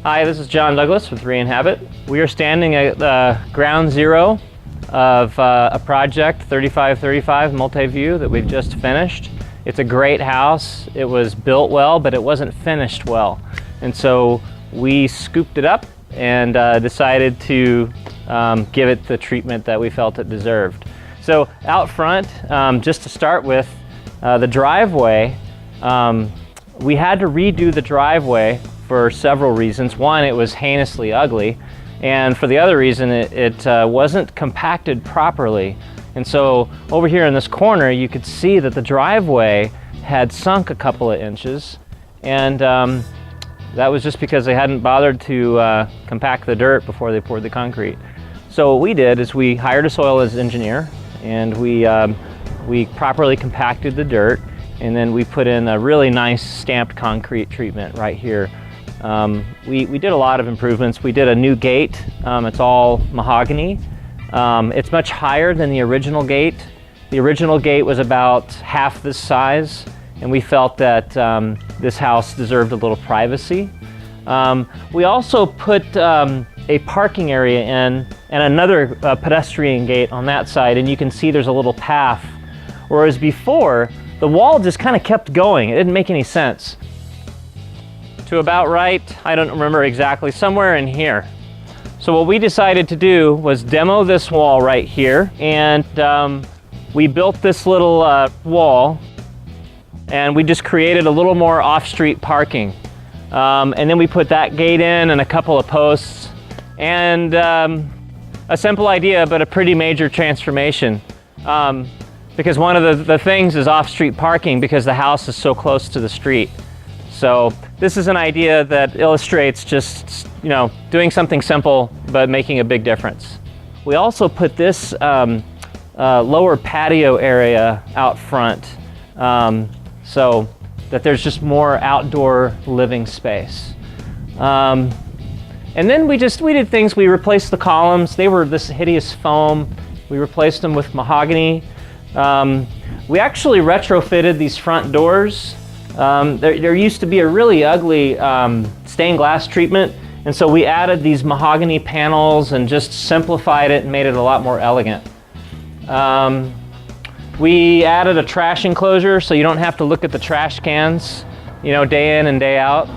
Hi, this is John Douglas with Re-Inhabit. We are standing at ground zero of a project, 3535 Multiview, that we've just finished. It's a great house. It was built well, but it wasn't finished well. And so we scooped it up and decided to give it the treatment that we felt it deserved. So out front, just to start with, the driveway, we had to redo the driveway for several reasons. One, it was heinously ugly, and for the other reason, it wasn't compacted properly. And so over here in this corner, you could see that the driveway had sunk a couple of inches, and that was just because they hadn't bothered to compact the dirt before they poured the concrete. So what we did is we hired a soil engineer, and we properly compacted the dirt, and then we put in a really nice stamped concrete treatment right here. We did a lot of improvements. We did a new gate. It's all mahogany. It's much higher than the original gate. The original gate was about half this size, and we felt that this house deserved a little privacy. We also put a parking area in and another pedestrian gate on that side, and you can see there's a little path. Whereas before, the wall just kind of kept going. It didn't make any sense. To about right, I don't remember exactly, somewhere in here. So what we decided to do was demo this wall right here, and we built this little wall, and we just created a little more off-street parking. And then we put that gate in and a couple of posts, and a simple idea, but a pretty major transformation. Because one of the things is off-street parking because the house is so close to the street. So this is an idea that illustrates just, you know, doing something simple but making a big difference. We also put this lower patio area out front so that there's just more outdoor living space. And then we did things. We replaced the columns. They were this hideous foam. We replaced them with mahogany. We actually retrofitted these front doors. There used to be a really ugly stained glass treatment, and so we added these mahogany panels and just simplified it and made it a lot more elegant. We added a trash enclosure so you don't have to look at the trash cans, you know, day in and day out.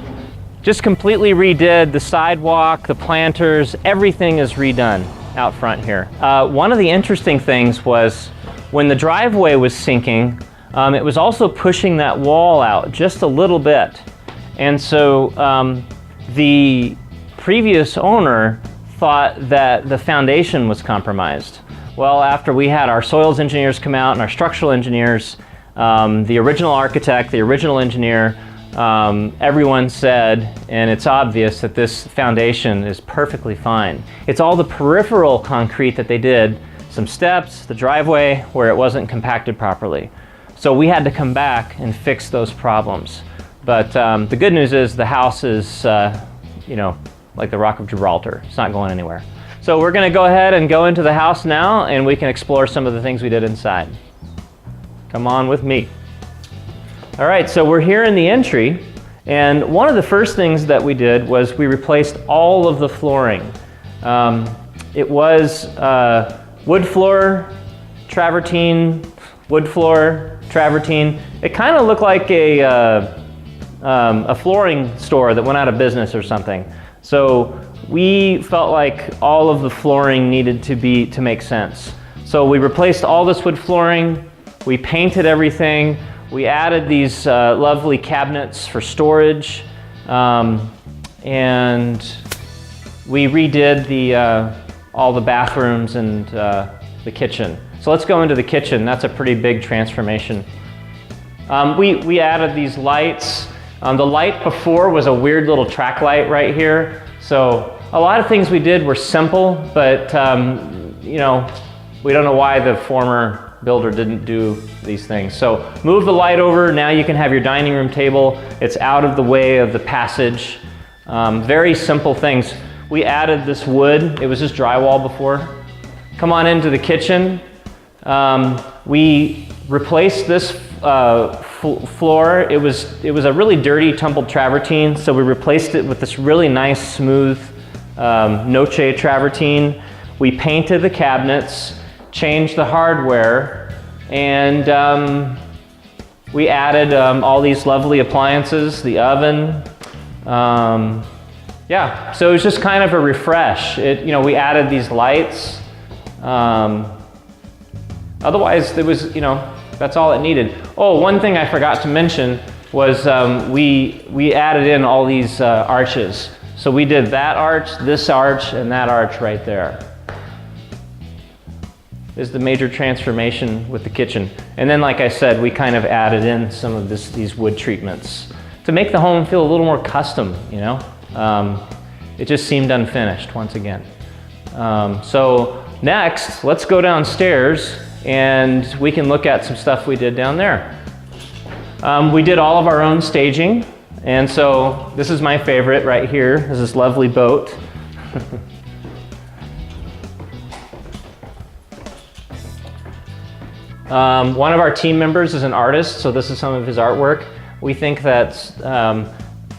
Just completely redid the sidewalk, the planters, everything is redone out front here. One of the interesting things was when the driveway was sinking, it was also pushing that wall out just a little bit. And so the previous owner thought that the foundation was compromised. Well, after we had our soils engineers come out and our structural engineers, the original architect, the original engineer, everyone said, and it's obvious, that this foundation is perfectly fine. It's all the peripheral concrete that they did, some steps, the driveway where it wasn't compacted properly. So we had to come back and fix those problems. But the good news is the house is, you know, like the Rock of Gibraltar. It's not going anywhere. So we're going to go ahead and go into the house now, and we can explore some of the things we did inside. Come on with me. All right, so we're here in the entry, and one of the first things that we did was we replaced all of the flooring. It was wood floor, travertine, wood floor, travertine. It kind of looked like a flooring store that went out of business or something. So we felt like all of the flooring needed to make sense. So we replaced all this wood flooring, we painted everything, we added these lovely cabinets for storage, and we redid all the bathrooms and the kitchen. So let's go into the kitchen. That's a pretty big transformation. We added these lights. The light before was a weird little track light right here. So a lot of things we did were simple, but you know, we don't know why the former builder didn't do these things. So move the light over. Now you can have your dining room table. It's out of the way of the passage. Very simple things. We added this wood. It was just drywall before. Come on into the kitchen. We replaced this floor, it was a really dirty, tumbled travertine, so we replaced it with this really nice, smooth noche travertine. We painted the cabinets, changed the hardware, and we added all these lovely appliances, the oven. Yeah, so it was just kind of a refresh. We added these lights. Otherwise, there was, that's all it needed. Oh, one thing I forgot to mention was we added in all these arches. So we did that arch, this arch, and that arch right there. This is the major transformation with the kitchen. And then, like I said, we kind of added in some of these wood treatments to make the home feel a little more custom, It just seemed unfinished once again. So next, let's go downstairs and we can look at some stuff we did down there. We did all of our own staging, and so this is my favorite right here. This is this lovely boat. One of our team members is an artist, so this is some of his artwork. We think that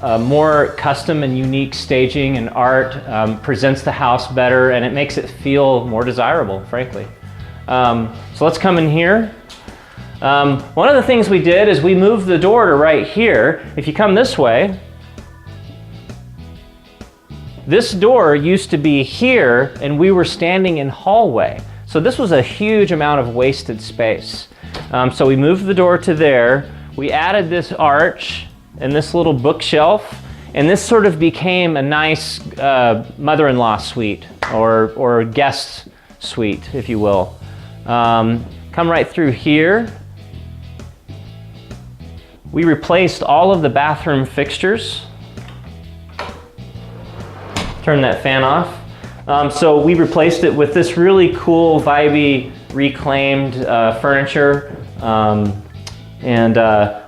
more custom and unique staging and art presents the house better, and it makes it feel more desirable, frankly. So let's come in here. One of the things we did is we moved the door to right here. If you come this way, this door used to be here, and we were standing in hallway. So this was a huge amount of wasted space. So we moved the door to there. We added this arch and this little bookshelf, and this sort of became a nice mother-in-law suite or guest suite, if you will. Come right through here. We replaced all of the bathroom fixtures. Turn that fan off. So we replaced it with this really cool, vibey, reclaimed furniture. And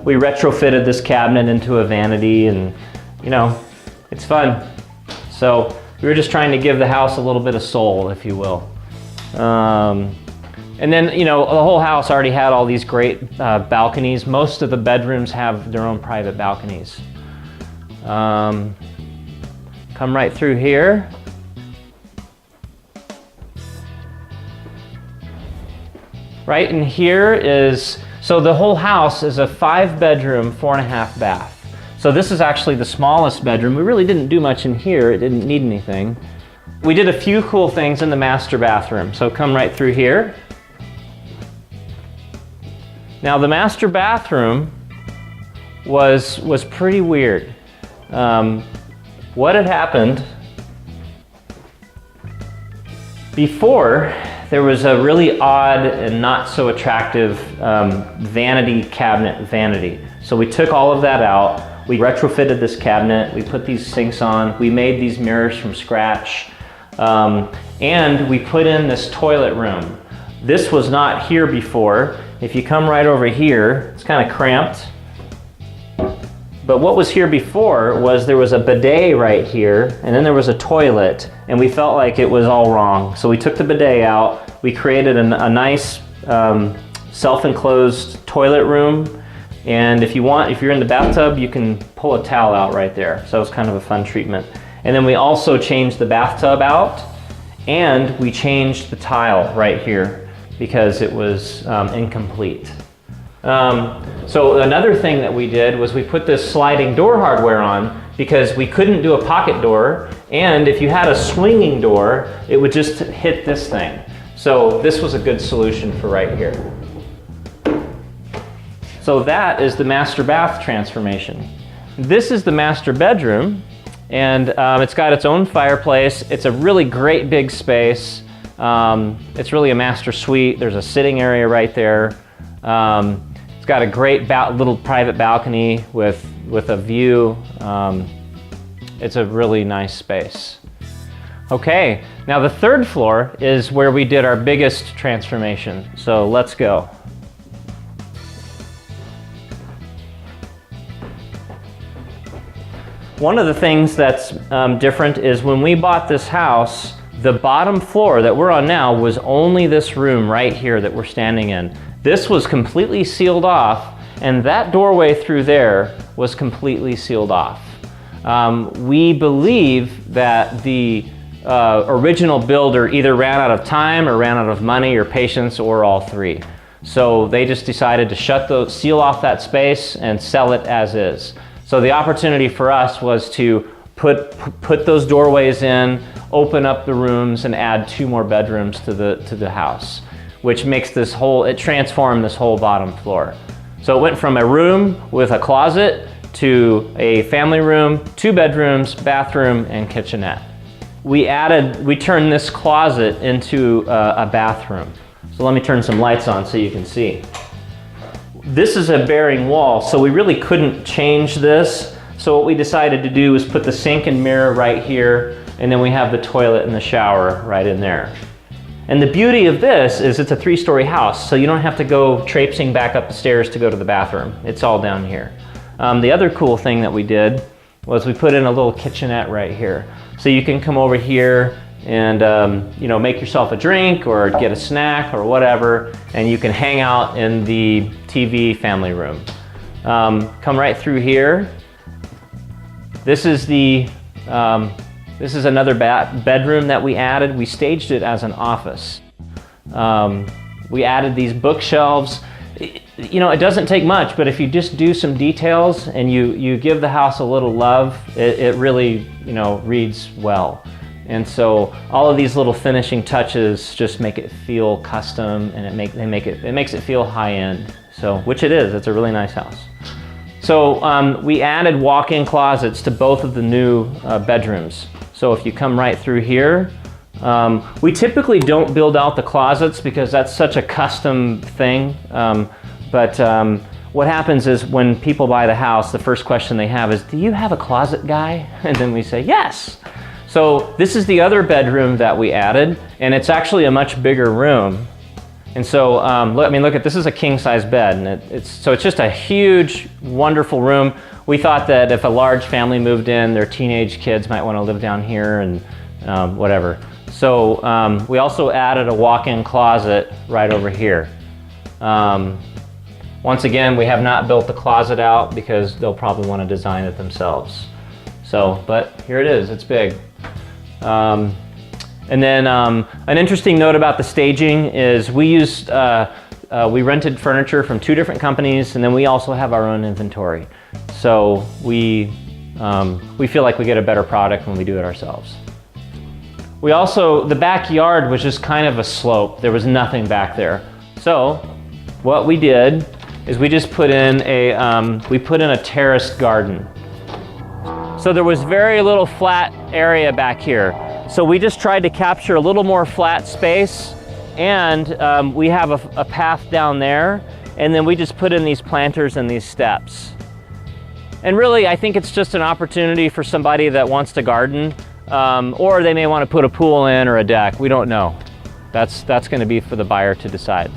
we retrofitted this cabinet into a vanity, and it's fun. So we were just trying to give the house a little bit of soul, if you will. And then, the whole house already had all these great balconies. Most of the bedrooms have their own private balconies. Come right through here. Right in here is, so the whole house is a 5-bedroom, 4.5 bath. So this is actually the smallest bedroom. We really didn't do much in here. It didn't need anything. We did a few cool things in the master bathroom. So come right through here. Now the master bathroom was pretty weird. What had happened before, there was a really odd and not so attractive vanity cabinet vanity. So we took all of that out. We retrofitted this cabinet. We put these sinks on. We made these mirrors from scratch. And we put in this toilet room. This was not here before. If you come right over here, it's kind of cramped. But what was here before was there was a bidet right here, and then there was a toilet, and we felt like it was all wrong. So we took the bidet out. We created a nice self-enclosed toilet room. And if you're in the bathtub, you can pull a towel out right there. So it was kind of a fun treatment. And then we also changed the bathtub out, and we changed the tile right here because it was incomplete. So another thing that we did was we put this sliding door hardware on because we couldn't do a pocket door, and if you had a swinging door, it would just hit this thing. So this was a good solution for right here. So that is the master bath transformation. This is the master bedroom, and it's got its own fireplace. It's a really great big space. It's really a master suite. There's a sitting area right there. It's got a great little private balcony with a view. It's a really nice space. Okay, now the third floor is where we did our biggest transformation. So let's go. One of the things that's different is when we bought this house, the bottom floor that we're on now was only this room right here that we're standing in. This was completely sealed off, And that doorway through there was completely sealed off. We believe that the original builder either ran out of time or ran out of money or patience or all three. So they just decided to seal off that space and sell it as is. So the opportunity for us was to put those doorways in, open up the rooms, and add 2 more bedrooms to the house, which makes it transformed this whole bottom floor. So it went from a room with a closet to a family room, 2 bedrooms, bathroom, and kitchenette. We turned this closet into a bathroom. So let me turn some lights on so you can see. This is a bearing wall, so we really couldn't change this. So what we decided to do was put the sink and mirror right here, and then we have the toilet and the shower right in there. And the beauty of this is it's a 3-story house, so you don't have to go traipsing back up the stairs to go to the bathroom. It's all down here. The other cool thing that we did was we put in a little kitchenette right here. So you can come over here and make yourself a drink or get a snack or whatever, and you can hang out in the TV family room. Come right through here. This is another bedroom that we added. We staged it as an office. We added these bookshelves. It doesn't take much, but if you just do some details and you give the house a little love, it really reads well. And so all of these little finishing touches just make it feel custom, and it makes it feel high-end. So, which it is. It's a really nice house. So we added walk-in closets to both of the new bedrooms. So if you come right through here, we typically don't build out the closets because that's such a custom thing. But what happens is when people buy the house, the first question they have is, "Do you have a closet guy?" And then we say, "Yes." So this is the other bedroom that we added, and it's actually a much bigger room. And so, look at this is a king-size bed, and it's just a huge, wonderful room. We thought that if a large family moved in, their teenage kids might want to live down here and whatever. So we also added a walk-in closet right over here. Once again, we have not built the closet out because they'll probably want to design it themselves. So, but here it is, it's big. And then an interesting note about the staging is we rented furniture from 2 different companies, and then we also have our own inventory. So we feel like we get a better product when we do it ourselves. The backyard was just kind of a slope. There was nothing back there. So what we did is we just put in a terraced garden. So there was very little flat area back here. So we just tried to capture a little more flat space, and we have a path down there, and then we just put in these planters and these steps. And really, I think it's just an opportunity for somebody that wants to garden, or they may want to put a pool in or a deck. We don't know. That's going to be for the buyer to decide.